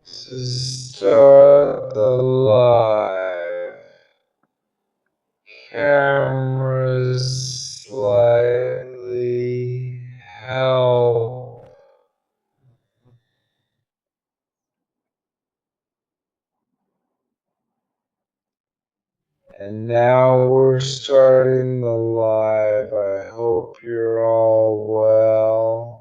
To start the live, cameras slightly help. And now we're starting the live. I hope you're all well.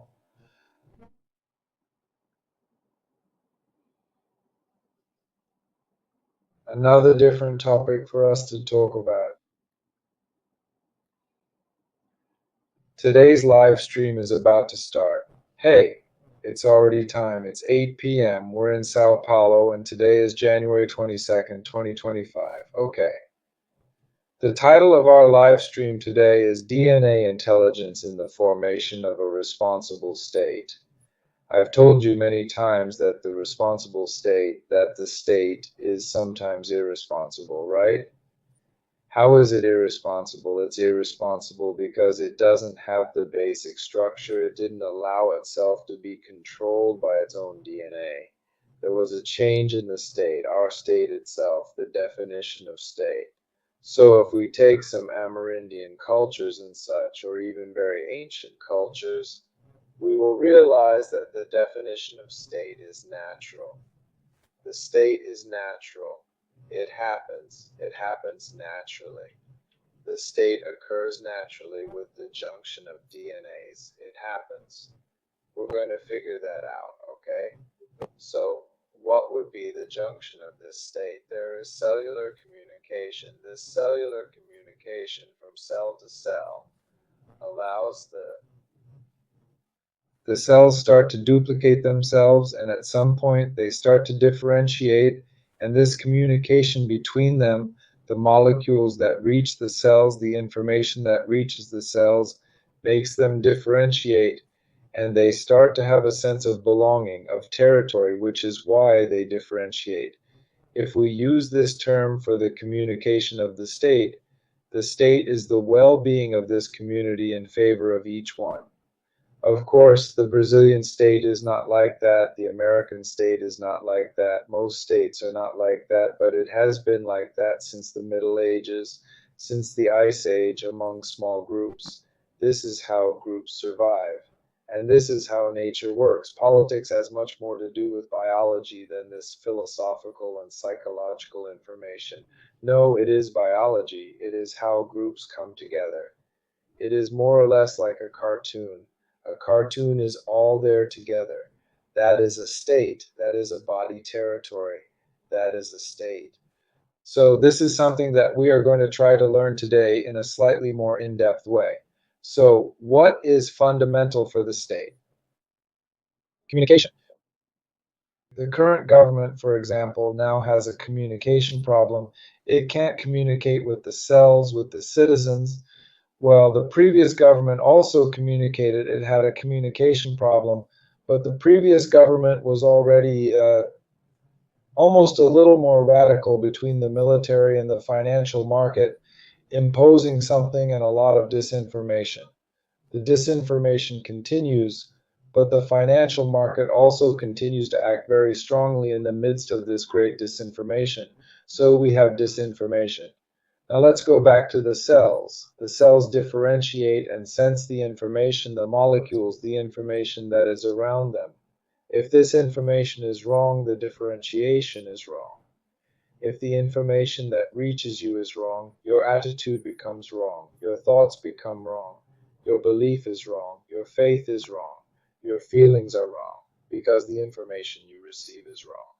Another different topic for us to talk about. Today's live stream is about to start. Hey, it's already time. It's 8 p.m. We're in Sao Paulo and today is January 22nd, 2025. Okay. The title of our live stream today is DNA Intelligence in the Formation of a Responsible State. I've told you many times that the state is sometimes irresponsible, right? How is it irresponsible? It's irresponsible because it doesn't have the basic structure. It didn't allow itself to be controlled by its own DNA. There was a change in the state, our state itself, the definition of state. So if we take some Amerindian cultures and such, or even very ancient cultures, we will realize that the definition of state is natural. The state is natural. It happens. It happens naturally. The state occurs naturally with the junction of DNAs. It happens. We're going to figure that out, okay? So, what would be the junction of this state? There is cellular communication. This cellular communication from cell to cell allows the cells start to duplicate themselves, and at some point they start to differentiate, and this communication between them, the molecules that reach the cells, the information that reaches the cells, makes them differentiate, and they start to have a sense of belonging, of territory, which is why they differentiate. If we use this term for the communication of the state is the well-being of this community in favor of each one. Of course, the Brazilian state is not like that. The American state is not like that. Most states are not like that, but it has been like that since the Middle Ages, since the Ice Age among small groups. This is how groups survive. And this is how nature works. Politics has much more to do with biology than this philosophical and psychological information. No, it is biology. It is how groups come together. It is more or less like a cartoon. A cartoon is all there together. That is a state. That is a body territory. That is a state. So, this is something that we are going to try to learn today in a slightly more in depth way. So, what is fundamental for the state? Communication. The current government, for example, now has a communication problem. It can't communicate with the cells, with the citizens. Well, the previous government also communicated it had a communication problem, but the previous government was already almost a little more radical between the military and the financial market, imposing something and a lot of disinformation. The disinformation continues, but the financial market also continues to act very strongly in the midst of this great disinformation. So we have disinformation. Now let's go back to the cells. The cells differentiate and sense the information, the molecules, the information that is around them. If this information is wrong, the differentiation is wrong. If the information that reaches you is wrong, your attitude becomes wrong, your thoughts become wrong, your belief is wrong, your faith is wrong, your feelings are wrong, because the information you receive is wrong.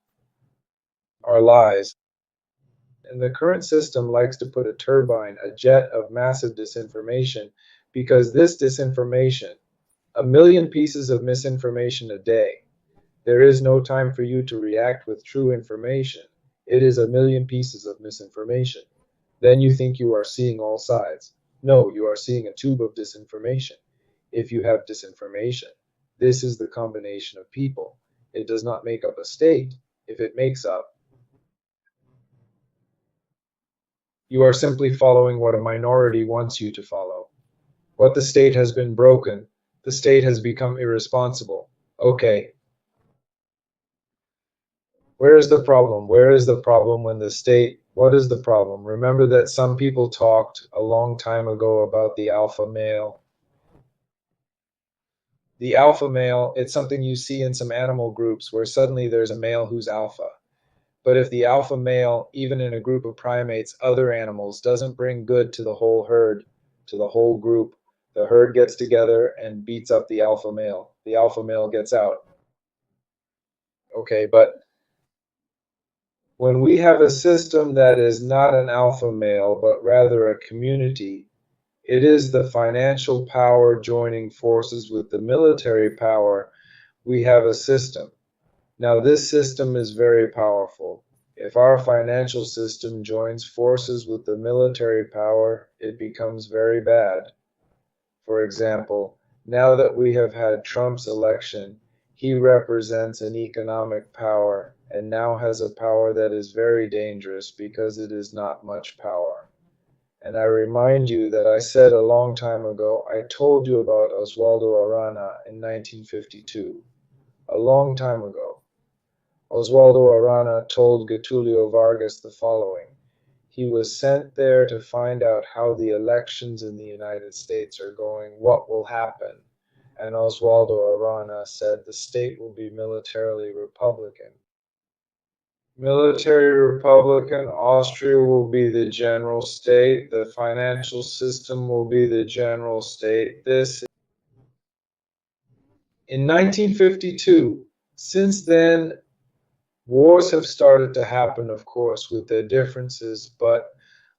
Our lies. And the current system likes to put a turbine, a jet of massive disinformation, because this disinformation, a million pieces of misinformation a day, there is no time for you to react with true information. It is a million pieces of misinformation. Then you think you are seeing all sides. No, you are seeing a tube of disinformation. If you have disinformation, this is the combination of people. It does not make up a state. If it makes up, you are simply following what a minority wants you to follow. What the state has been broken. The state has become irresponsible. Okay, Where is the problem? Where is the problem when the state, what is the problem? Remember that some people talked a long time ago about the alpha male. The alpha male, it's something you see in some animal groups where suddenly there's a male who's alpha. But if the alpha male, even in a group of primates, other animals, doesn't bring good to the whole herd, to the whole group, the herd gets together and beats up the alpha male. The alpha male gets out. Okay, but when we have a system that is not an alpha male, but rather a community, it is the financial power joining forces with the military power. We have a system. Now, this system is very powerful. If our financial system joins forces with the military power, it becomes very bad. For example, now that we have had Trump's election, he represents an economic power and now has a power that is very dangerous because it is not much power. And I remind you that I said a long time ago, I told you about Oswaldo Arana in 1952, a long time ago. Oswaldo Arana told Getulio Vargas the following. He was sent there to find out how the elections in the United States are going, what will happen. And Oswaldo Arana said the state will be militarily Republican. Military Republican, Austria will be the general state, the financial system will be the general state. This in 1952. Since then, wars have started to happen, of course, with their differences, but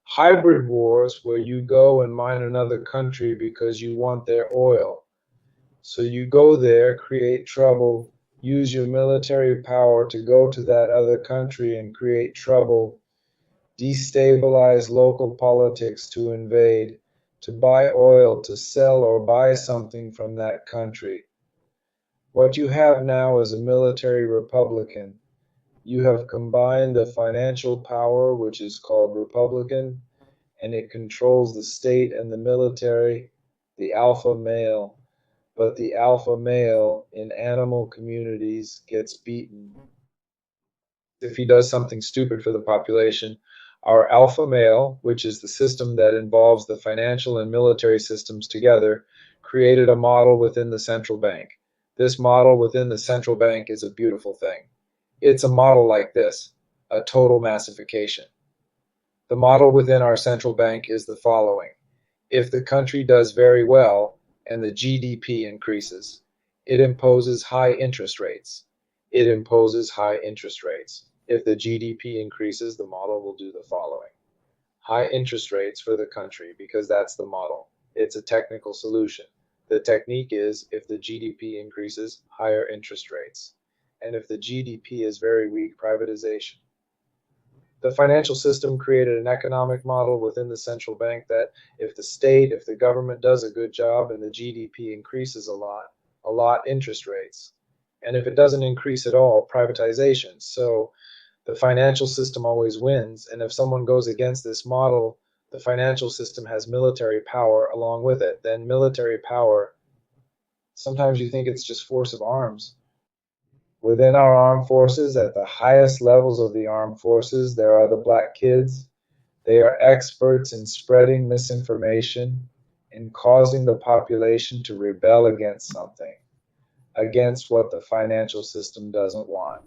hybrid wars where you go and mine another country because you want their oil. So you go there, create trouble, use your military power to go to that other country and create trouble, destabilize local politics to invade, to buy oil, to sell or buy something from that country. What you have now is a military republican. You have combined the financial power, which is called Republican, and it controls the state and the military, the alpha male. But the alpha male in animal communities gets beaten. If he does something stupid for the population, our alpha male, which is the system that involves the financial and military systems together, created a model within the central bank. This model within the central bank is a beautiful thing. It's a model like this, a total massification. The model within our central bank is the following. If the country does very well and the GDP increases, it imposes high interest rates. It imposes high interest rates. If the GDP increases, the model will do the following. High interest rates for the country because that's the model. It's a technical solution. The technique is if the GDP increases, higher interest rates. And if the GDP is very weak, privatization. The financial system created an economic model within the central bank that if the state, if the government does a good job and the GDP increases a lot interest rates. And if it doesn't increase at all, privatization. So the financial system always wins. And if someone goes against this model, the financial system has military power along with it. Then military power, sometimes you think it's just force of arms. Within our armed forces, at the highest levels of the armed forces, there are the black kids. They are experts in spreading misinformation and causing the population to rebel against something, against what the financial system doesn't want.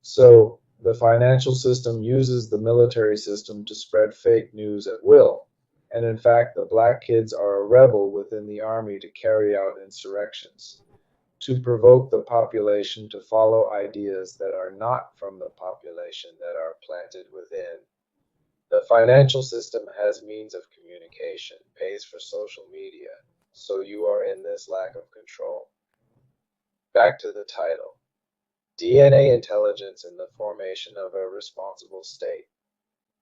So the financial system uses the military system to spread fake news at will. And in fact, the black kids are a rebel within the army to carry out insurrections, to provoke the population to follow ideas that are not from the population that are planted within. The financial system has means of communication, pays for social media, so you are in this lack of control. Back to the title. DNA intelligence in the formation of a responsible state.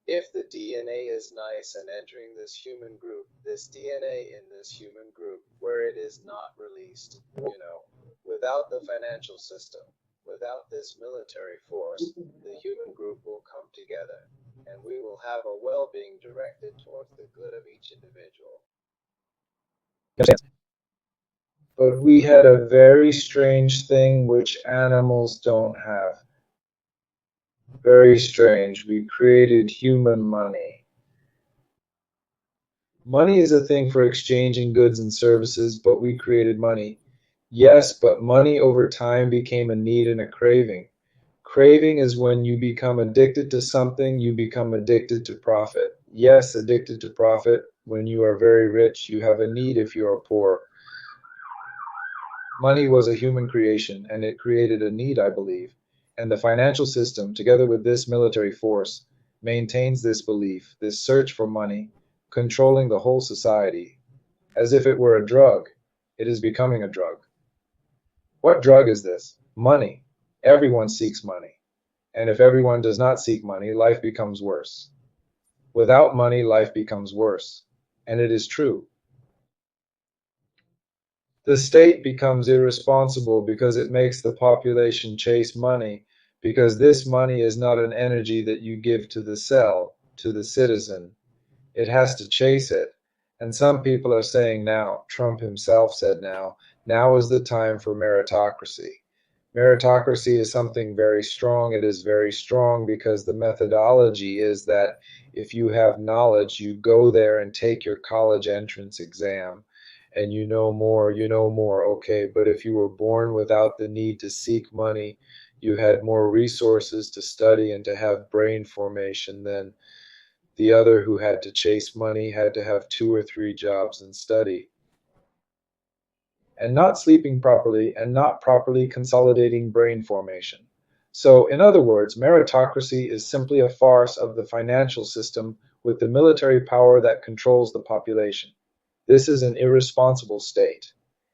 If the DNA is nice and entering this human group, this DNA in this human group, where it is not released, without the financial system, without this military force, the human group will come together and we will have a well being directed towards the good of each individual. But we had a very strange thing which animals don't have. Very strange. We created human money. Money is a thing for exchanging goods and services, but we created money. Yes, but money over time became a need and a craving. Craving is when you become addicted to something, you become addicted to profit. Yes, addicted to profit. When you are very rich, you have a need if you are poor. Money was a human creation, and it created a need, I believe. And the financial system, together with this military force, maintains this belief, this search for money, controlling the whole society. As if it were a drug, it is becoming a drug. What drug is this? Money. Everyone seeks money. And if everyone does not seek money, life becomes worse. Without money, life becomes worse. And it is true. The state becomes irresponsible because it makes the population chase money, because this money is not an energy that you give to the cell, to the citizen. It has to chase it. And some people are saying now, Trump himself said now is the time for meritocracy. Meritocracy is something very strong. It is very strong because the methodology is that if you have knowledge, you go there and take your college entrance exam and you know more, okay. But if you were born without the need to seek money, you had more resources to study and to have brain formation than the other who had to chase money, had to have 2 or 3 jobs and study, and not sleeping properly and not properly consolidating brain formation. So, in other words, meritocracy is simply a farce of the financial system with the military power that controls the population. This is an irresponsible state.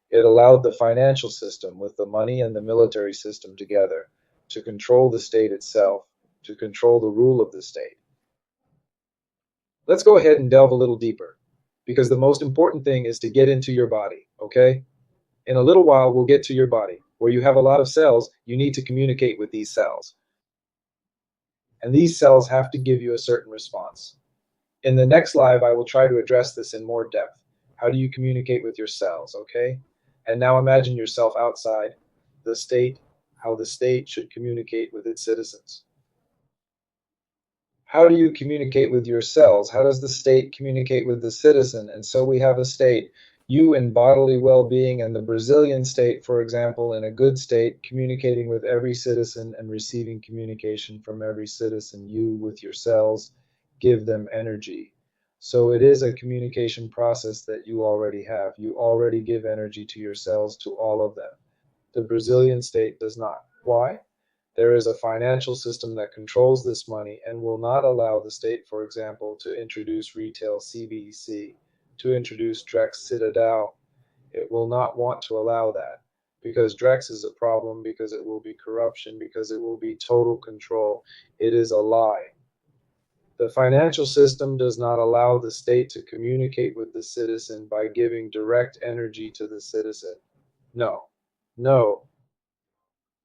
It allowed the financial system with the money and the military system together to control the state itself, to control the rule of the state. Let's go ahead and delve a little deeper because the most important thing is to get into your body, okay? In a little while, we'll get to your body. Where you have a lot of cells, you need to communicate with these cells. And these cells have to give you a certain response. In the next live, I will try to address this in more depth. How do you communicate with your cells, okay? And now imagine yourself outside the state, how the state should communicate with its citizens. How do you communicate with your cells? How does the state communicate with the citizen? And so we have a state, you in bodily well-being, and the Brazilian state, for example, in a good state, communicating with every citizen and receiving communication from every citizen. You with your cells give them energy. So it is a communication process that you already have. You already give energy to your cells, to all of them. The Brazilian state does not. Why? There is a financial system that controls this money and will not allow the state, for example, to introduce retail CBDC, to introduce Drex Citadel. It will not want to allow that because Drex is a problem, because it will be corruption, because it will be total control. It is a lie. The financial system does not allow the state to communicate with the citizen by giving direct energy to the citizen. No, no.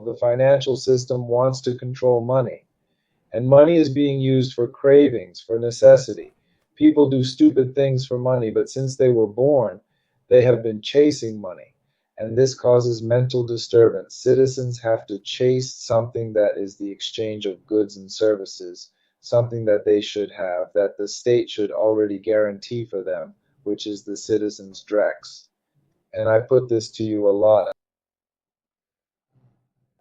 The financial system wants to control money. And money is being used for cravings, for necessity. People do stupid things for money, but since they were born, they have been chasing money. And this causes mental disturbance. Citizens have to chase something that is the exchange of goods and services, something that they should have, that the state should already guarantee for them, which is the citizen's drex. And I put this to you a lot.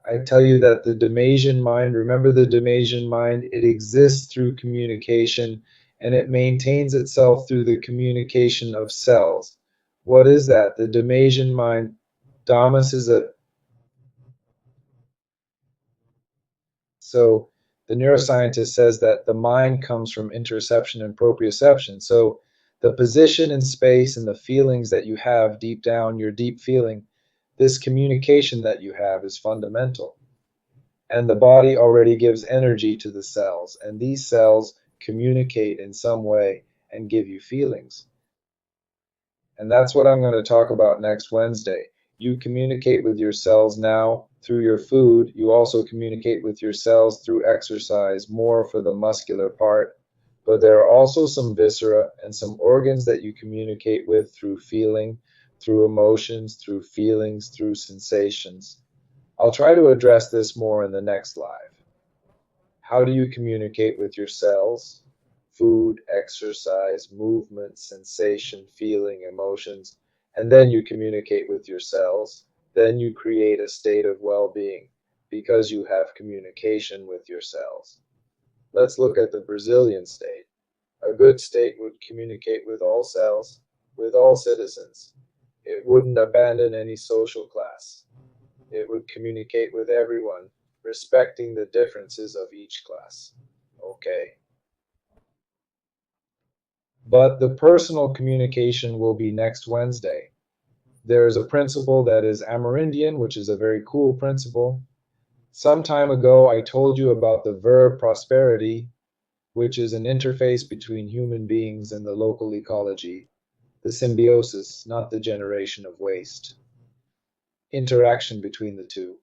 I tell you that the Damasian mind, remember the Damasian mind, it exists through communication and it maintains itself through the communication of cells. What is that? The Damasian mind, Damas is a, so the neuroscientist says that the mind comes from interoception and proprioception. So the position in space and the feelings that you have deep down, your deep feeling, this communication that you have is fundamental. And the body already gives energy to the cells, and these cells communicate in some way and give you feelings. And that's what I'm going to talk about next Wednesday. You communicate with your cells now through your food. You also communicate with your cells through exercise, more for the muscular part. But there are also some viscera and some organs that you communicate with through feeling, through emotions, through feelings, through sensations. I'll try to address this more in the next live. How do you communicate with your cells? Food, exercise, movement, sensation, feeling, emotions, and then you communicate with your cells. Then you create a state of well-being because you have communication with your cells. Let's look at the Brazilian state. A good state would communicate with all cells, with all citizens. It wouldn't abandon any social class. It would communicate with everyone, respecting the differences of each class. Okay. But the personal communication will be next Wednesday. There is a principle that is Amerindian, which is a very cool principle. Some time ago, I told you about the verb prosperity, which is an interface between human beings and the local ecology, the symbiosis, not the generation of waste, interaction between the two.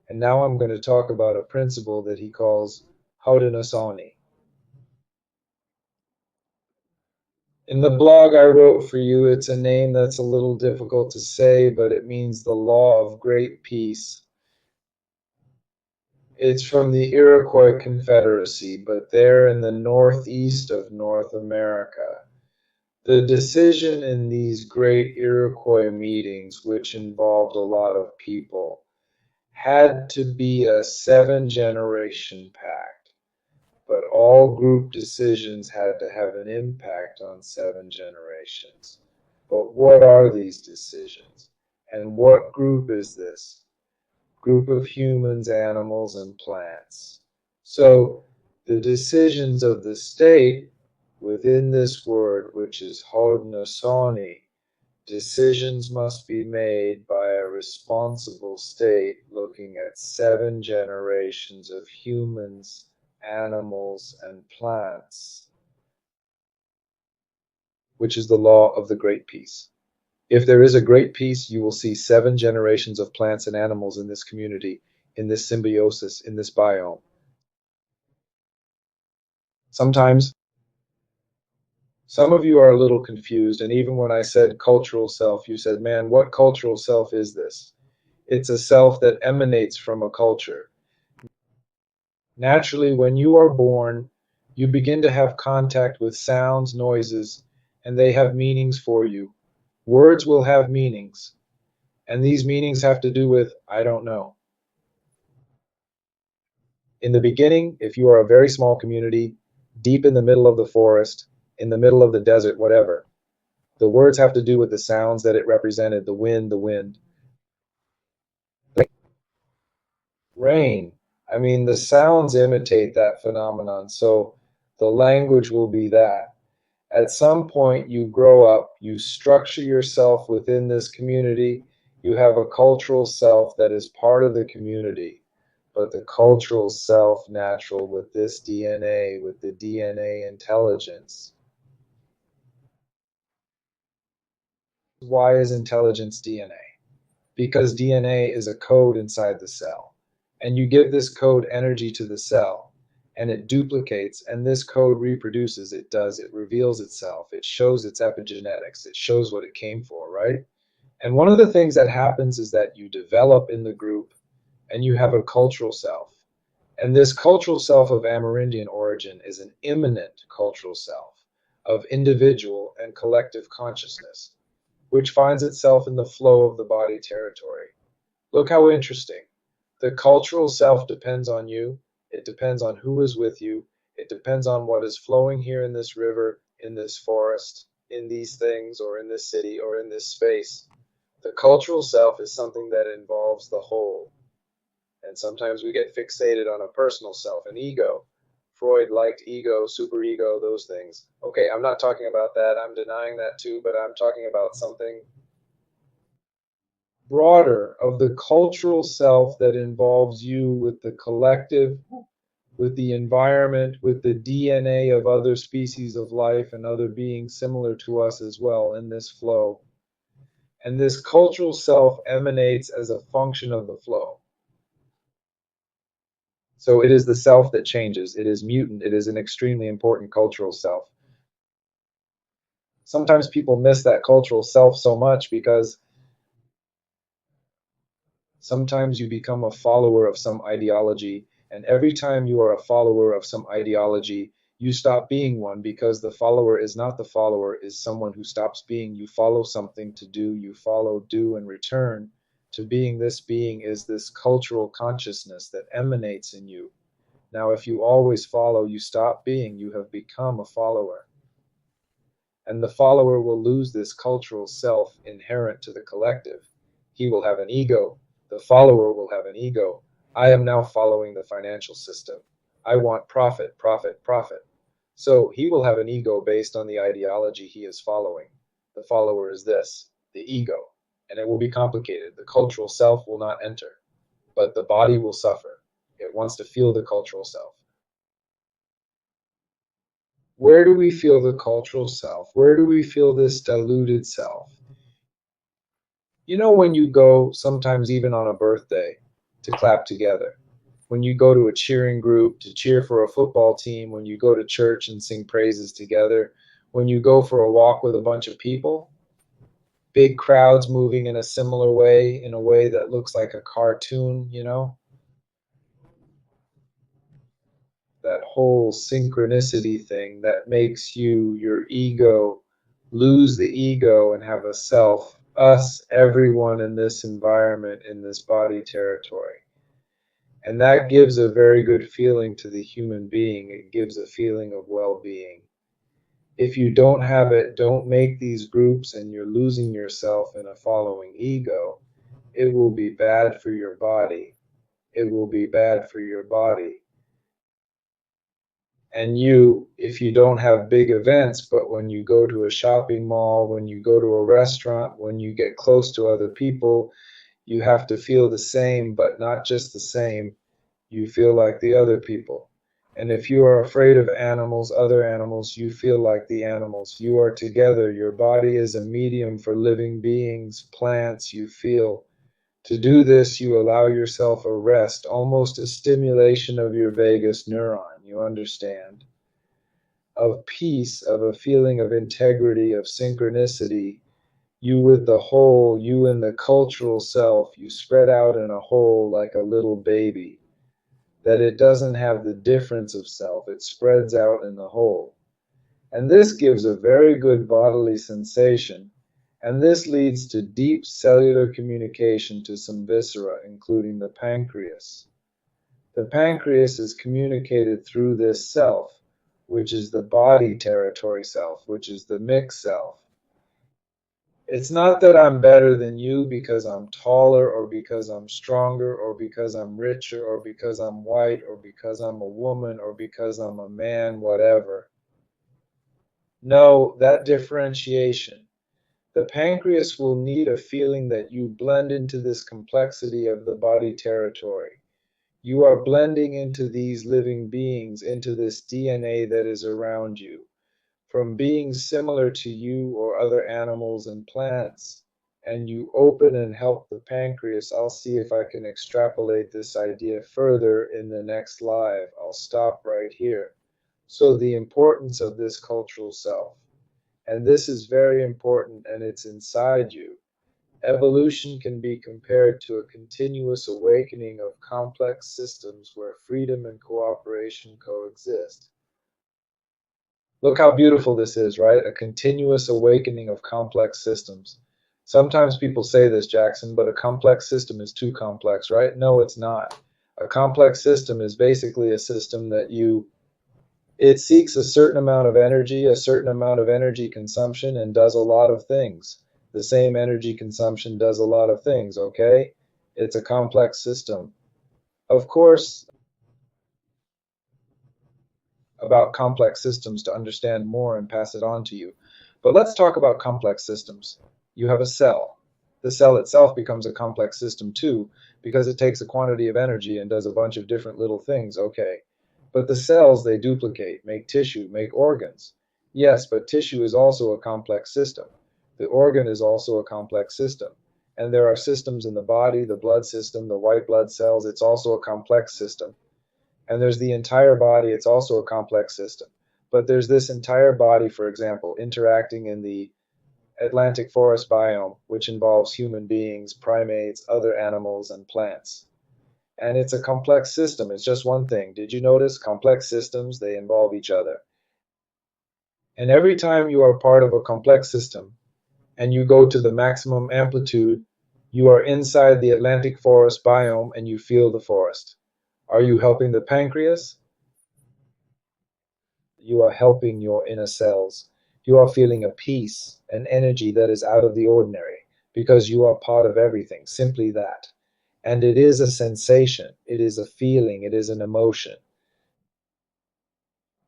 And now I'm going to talk about a principle that he calls Haudenosaunee. In the blog I wrote for you, it's a name that's a little difficult to say, but it means the law of great peace. It's from the Iroquois Confederacy, but they're in the northeast of North America. The decision in these great Iroquois meetings, which involved a lot of people, had to be a 7-generation pact. But all group decisions had to have an impact on 7 generations. But what are these decisions? And what group is this? Group of humans, animals, and plants. So the decisions of the state within this word, which is Haudenosaunee, decisions must be made by a responsible state looking at 7 generations of humans, animals, and plants, which is the law of the great peace. If there is a great peace, you will see 7 generations of plants and animals in this community, in this symbiosis, in this biome. Sometimes some of you are a little confused, and even when I said cultural self, you said, man, what cultural self is this? It's a self that emanates from a culture. Naturally, when you are born, you begin to have contact with sounds, noises, and they have meanings for you. Words will have meanings, and these meanings have to do with, I don't know. In the beginning, if you are a very small community, deep in the middle of the forest, in the middle of the desert, whatever, the words have to do with the sounds that it represented, the wind, rain. I mean, the sounds imitate that phenomenon, so the language will be that. At some point, you grow up, you structure yourself within this community, you have a cultural self that is part of the community. But the cultural self, natural with this DNA, with the DNA intelligence. Why is intelligence DNA? Because DNA is a code inside the cell. And you give this code energy to the cell, and it duplicates, and this code reproduces, it reveals itself, it shows its epigenetics, it shows what it came for, right? And one of the things that happens is that you develop in the group, and you have a cultural self. And this cultural self of Amerindian origin is an immanent cultural self of individual and collective consciousness, which finds itself in the flow of the body territory. Look how interesting. The cultural self depends on you. It depends on who is with you. It depends on what is flowing here in this river, in this forest, in these things, or in this city, or in this space. The cultural self is something that involves the whole. And sometimes we get fixated on a personal self, an ego. Freud liked ego, superego, those things. Okay, I'm not talking about that. I'm denying that too, but I'm talking about something broader of the cultural self that involves you with the collective, with the environment, with the DNA of other species of life and other beings similar to us as well in this flow. And this cultural self emanates as a function of the flow. So it is the self that changes. It is mutant. It is an extremely important cultural self. Sometimes people miss that cultural self so much because sometimes you become a follower of some ideology And every time you are a follower of some ideology, you stop being one, because the follower is not the follower, is someone who stops being. You follow something to do, you follow, do, and return to being. This being is this cultural consciousness that emanates in you. Now, if you always follow, you stop being, you have become a follower. And the follower will lose this cultural self inherent to the collective. He will have an ego. The follower will have an ego. I am now following the financial system. I want profit, profit, profit. So he will have an ego based on the ideology he is following. The follower is this, the ego. And it will be complicated. The cultural self will not enter, but the body will suffer. It wants to feel the cultural self. Where do we feel the cultural self? Where do we feel this diluted self? You know, when you go, sometimes even on a birthday, to clap together, when you go to a cheering group to cheer for a football team, when you go to church and sing praises together, when you go for a walk with a bunch of people, big crowds moving in a similar way, in a way that looks like a cartoon, you know, that whole synchronicity thing that makes you, your ego, lose the ego and have a self, us, everyone in this environment, in this body territory. And that gives a very good feeling to the human being. It gives a feeling of well being. If you don't have it, don't make these groups and you're losing yourself in a following ego. It will be bad for your body. It will be bad for your body. And you, if you don't have big events, but when you go to a shopping mall, when you go to a restaurant, when you get close to other people, you have to feel the same, but not just the same. You feel like the other people. And if you are afraid of animals, other animals, you feel like the animals. You are together. Your body is a medium for living beings, plants, you feel. To do this, you allow yourself a rest, almost a stimulation of your vagus neuron, you understand, of peace, of a feeling of integrity, of synchronicity. You with the whole, you in the cultural self, you spread out in a whole like a little baby. That it doesn't have the difference of self, it spreads out in the whole. And this gives a very good bodily sensation, and this leads to deep cellular communication to some viscera, including the pancreas. The pancreas is communicated through this self, which is the body territory self, which is the mixed self. It's not that I'm better than you because I'm taller or because I'm stronger or because I'm richer or because I'm white or because I'm a woman or because I'm a man, whatever. No, that differentiation. The pancreas will need a feeling that you blend into this complexity of the body territory. You are blending into these living beings, into this DNA that is around you, from beings similar to you or other animals and plants. And you open and help the pancreas. I'll see if I can extrapolate this idea further in the next live. I'll stop right here. So, the importance of this cultural self. And this is very important, and it's inside you. Evolution can be compared to a continuous awakening of complex systems where freedom and cooperation coexist. Look how beautiful this is, right? A continuous awakening of complex systems. Sometimes people say this, Jackson, but a complex system is too complex, right? No, it's not. A complex system is basically a system that it seeks a certain amount of energy, a certain amount of energy consumption, and does a lot of things. The same energy consumption does a lot of things, okay? It's a complex system. Of course, about complex systems to understand more and pass it on to you. But let's talk about complex systems. You have a cell. The cell itself becomes a complex system too, because it takes a quantity of energy and does a bunch of different little things, okay. But the cells, they duplicate, make tissue, make organs. Yes, but tissue is also a complex system. The organ is also a complex system. And there are systems in the body, the blood system, the white blood cells, it's also a complex system. And there's the entire body, it's also a complex system. But there's this entire body, for example, interacting in the Atlantic forest biome, which involves human beings, primates, other animals, and plants. And it's a complex system. It's just one thing. Did you notice complex systems? They involve each other. And every time you are part of a complex system and you go to the maximum amplitude, you are inside the Atlantic forest biome and you feel the forest. Are you helping the pancreas? You are helping your inner cells. You are feeling a peace, an energy that is out of the ordinary because you are part of everything, simply that. And it is a sensation, it is a feeling, it is an emotion.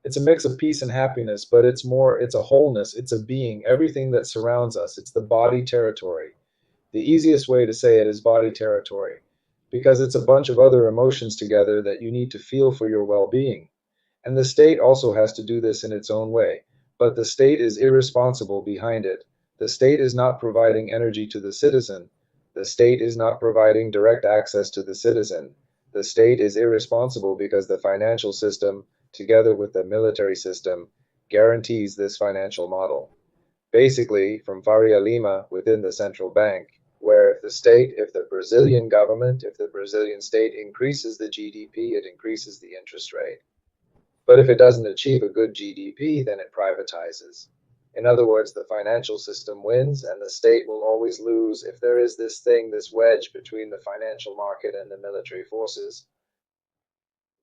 It's a mix of peace and happiness, but it's more, it's a wholeness, it's a being, everything that surrounds us. It's the body territory. The easiest way to say it is body territory because it's a bunch of other emotions together that you need to feel for your well being. And the state also has to do this in its own way. But the state is irresponsible behind it. The state is not providing energy to the citizen. The state is not providing direct access to the citizen. The state is irresponsible because the financial system, together with the military system, guarantees this financial model. Basically, from Faria Lima within the central bank, where if the state, if the Brazilian government, if the Brazilian state increases the GDP, it increases the interest rate. But if it doesn't achieve a good GDP, then it privatizes. In other words, the financial system wins and the state will always lose if there is this thing, this wedge between the financial market and the military forces.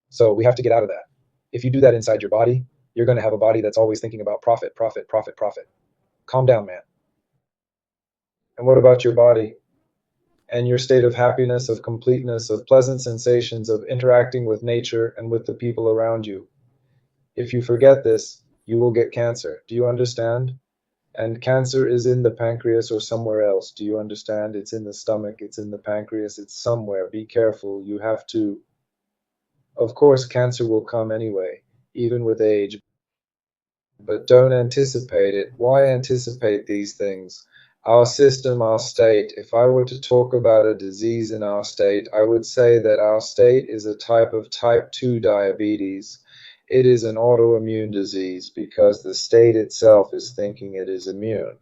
So we have to get out of that. If you do that inside your body, you're going to have a body that's always thinking about profit, profit, profit, profit. Calm down, man. And what about your body? And your state of happiness, of completeness, of pleasant sensations, of interacting with nature and with the people around you. If you forget this, you will get cancer. Do you understand? And cancer is in the pancreas or somewhere else. Do you understand? It's in the stomach, it's in the pancreas, it's somewhere. Be careful. You have to. Of course, cancer will come anyway, even with age. But don't anticipate it. Why anticipate these things? Our system, our state, if I were to talk about a disease in our state, I would say that our state is a type of type 2 diabetes. It is an autoimmune disease because the state itself is thinking it is immune.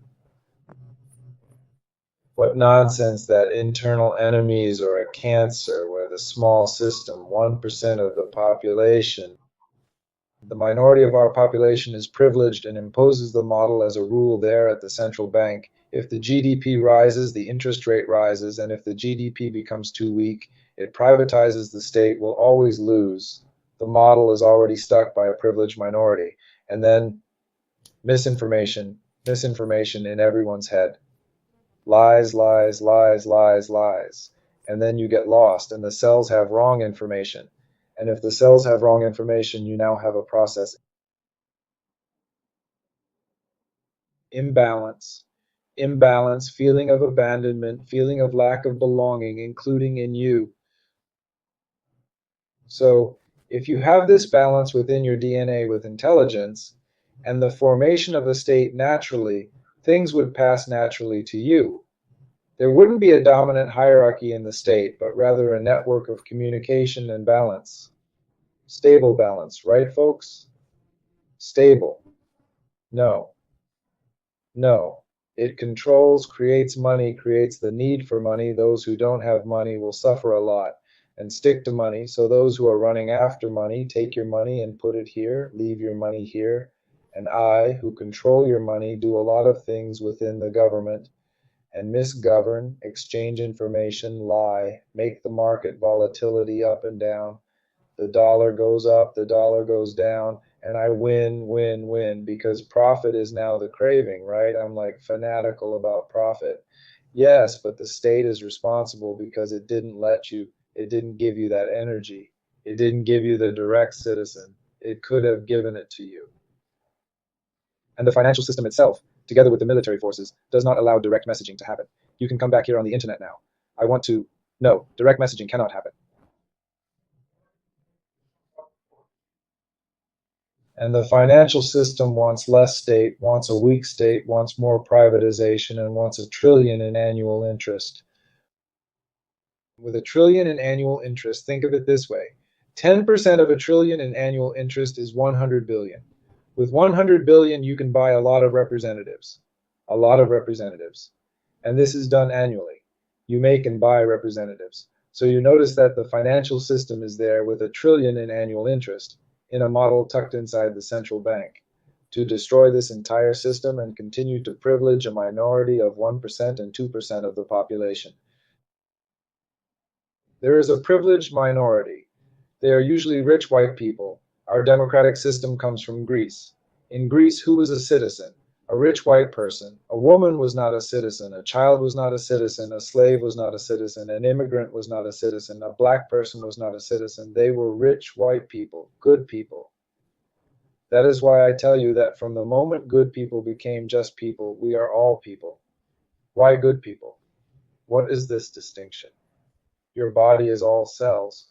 What nonsense that internal enemies are a cancer where the small system, 1% of the population, the minority of our population is privileged and imposes the model as a rule there at the central bank. If the GDP rises, the interest rate rises, and if the GDP becomes too weak, it privatizes the state, will always lose. The model is already stuck by a privileged minority. And then misinformation, misinformation in everyone's head. Lies, lies, lies, lies, lies. And then you get lost, and the cells have wrong information. And if the cells have wrong information, you now have a process imbalance, imbalance, feeling of abandonment, feeling of lack of belonging, including in you. So, if you have this balance within your DNA with intelligence and the formation of a state naturally, things would pass naturally to you. There wouldn't be a dominant hierarchy in the state, but rather a network of communication and balance. Stable balance, right, folks? Stable. No. No, it controls, creates money, creates the need for money. Those who don't have money will suffer a lot and stick to money. So those who are running after money, take your money and put it here, leave your money here. And I, who control your money, do a lot of things within the government and misgovern, exchange information, lie, make the market volatility up and down. The dollar goes up, the dollar goes down, and I win, win, win because profit is now the craving, right? I'm like fanatical about profit. Yes, but the state is responsible because it didn't let you, it didn't give you that energy. It didn't give you the direct citizen. It could have given it to you. And the financial system itself, together with the military forces, does not allow direct messaging to happen. You can come back here on the internet now. I want to. No, direct messaging cannot happen. And the financial system wants less state, wants a weak state, wants more privatization, and wants a trillion in annual interest. With a trillion in annual interest, think of it this way 10% of a trillion in annual interest is 100 billion. With 100 billion, you can buy a lot of representatives. A lot of representatives. And this is done annually. You make and buy representatives. So you notice that the financial system is there with $1 trillion in annual interest in a model tucked inside the central bank to destroy this entire system and continue to privilege a minority of 1% and 2% of the population. There is a privileged minority. They are usually rich white people. Our democratic system comes from Greece. In Greece, who was a citizen? A rich white person. A woman was not a citizen. A child was not a citizen. A slave was not a citizen. An immigrant was not a citizen. A black person was not a citizen. They were rich white people, good people. That is why I tell you that from the moment good people became just people, we are all people. Why good people? What is this distinction? Your body is all cells.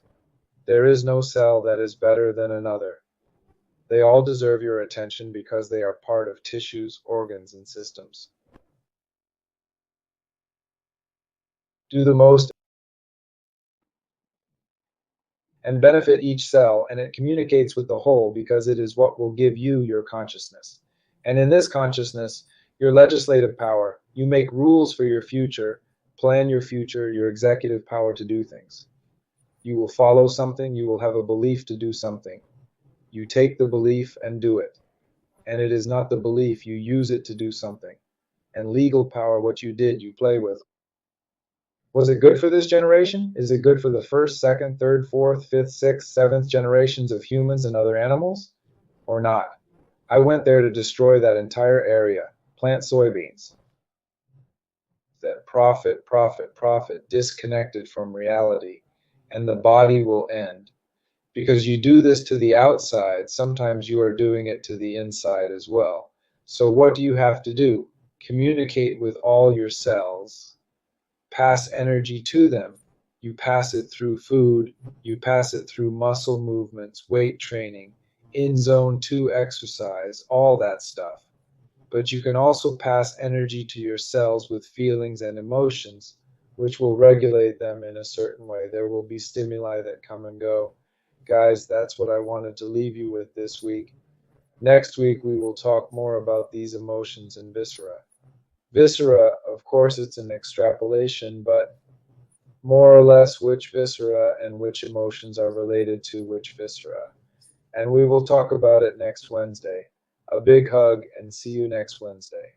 There is no cell that is better than another. They all deserve your attention because they are part of tissues, organs, and systems. Do the most and benefit each cell, and it communicates with the whole because it is what will give you your consciousness. And in this consciousness, your legislative power, you make rules for your future, plan your future, your executive power to do things. You will follow something, you will have a belief to do something. You take the belief and do it. And it is not the belief, you use it to do something. And legal power, what you did, you play with. Was it good for this generation? Is it good for the first, second, third, fourth, fifth, sixth, seventh generations of humans and other animals? Or not? I went there to destroy that entire area, plant soybeans. That profit, profit, profit, disconnected from reality, and the body will end. Because you do this to the outside, sometimes you are doing it to the inside as well. So what do you have to do? Communicate with all your cells. Pass energy to them. You pass it through food, you pass it through muscle movements, weight training, in zone 2 exercise, all that stuff. But you can also pass energy to your cells with feelings and emotions, which will regulate them in a certain way. There will be stimuli that come and go. Guys, that's what I wanted to leave you with this week. Next week, we will talk more about these emotions and viscera. Viscera, of course, it's an extrapolation, but more or less which viscera and which emotions are related to which viscera. And we will talk about it next Wednesday. A big hug and see you next Wednesday.